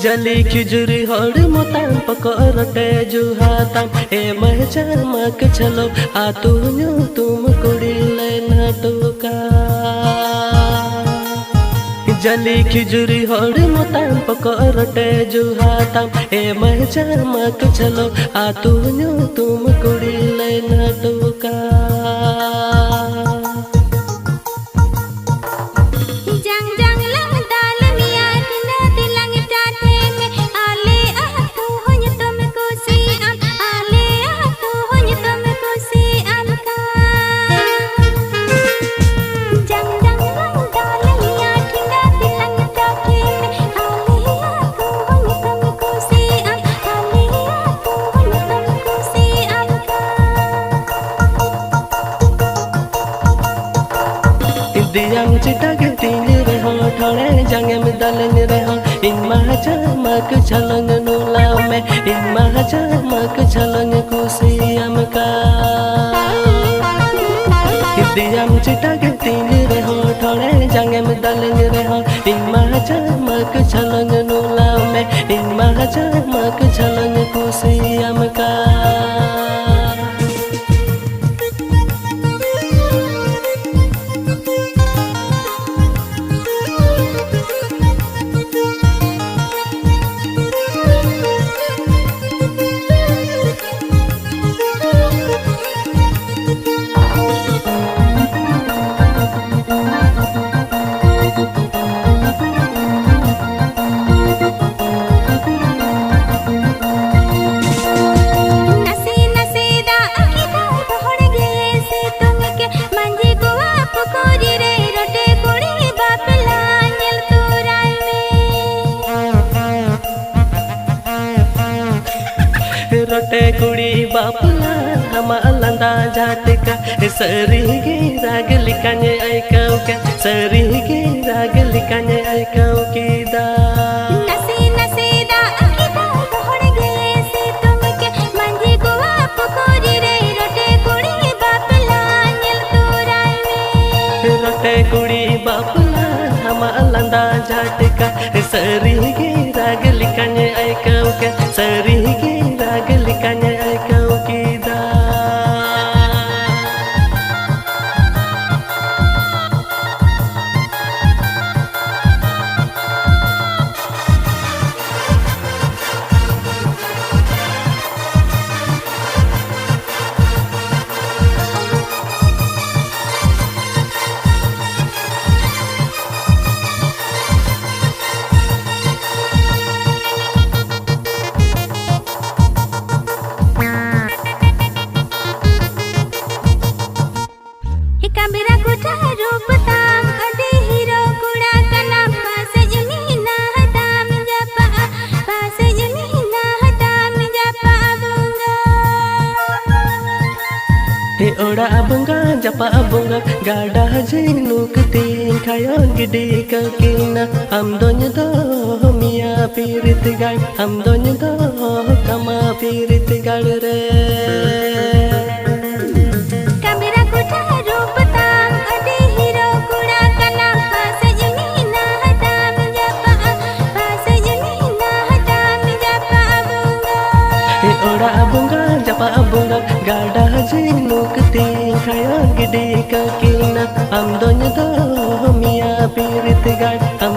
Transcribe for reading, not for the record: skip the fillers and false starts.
जली खिजुरी हर मोताम पकड़ते जुहाताम ए महचा मक चलो आ तू न्यू तुम कुड़ी लेना टोका जली खिजुरी हर मोताम पकड़ते जुहाताम ए महचा मक चलो आ तू न्यू तुम कुड़ी लेना टोका दियांग चिटाग तीन रहो ठोड़े जंगे में दलन रहो इन महाचा मक छलंग नुला में इन महाचा मक छलंग कुसियम का दियांग चिटाग तीन रहो ठोड़े जंगे में दलन रहो इन महाचा मक छलंग नुला में इन महाचा मक छलंग कुसियम का रोटे कुड़ी बापला हम लंदा जाटका सरी गे राग लिकाने ऐकाउ के सरी गे राग लिकाने ऐकाउ की दा नसी नसी दा अकीदा तोड़ गए से तुमके मंजी को आप कोरी रे रोटे कुड़ी बापला नील तोराई में रोटे कुड़ी बापला हम लंदा जाटका सरी गे राग लिकाने ऐकाउ के सरी गे राग लिकाने ऐकाउ की दा मेरा कुटा रूप ताम अदे हीरो कुड़ा कना पास जुनी ना हताम जपा पास जुनी ना हताम जपा बुंगा हे ओड़ा बुंगा जपा बुंगा गाड़ा जिनुक तीन खायो गिडी ककीना हम दोन्य दो मिया पीरित गाड़ हम दोन्य दो कमा पीरित गाड़ रे ओड़ा बुंगा जपा बुंगा गाड़ा जिनुक तीन खायो गिडी ककीना हम दोन्य दो मिया पीरित गाड़ हम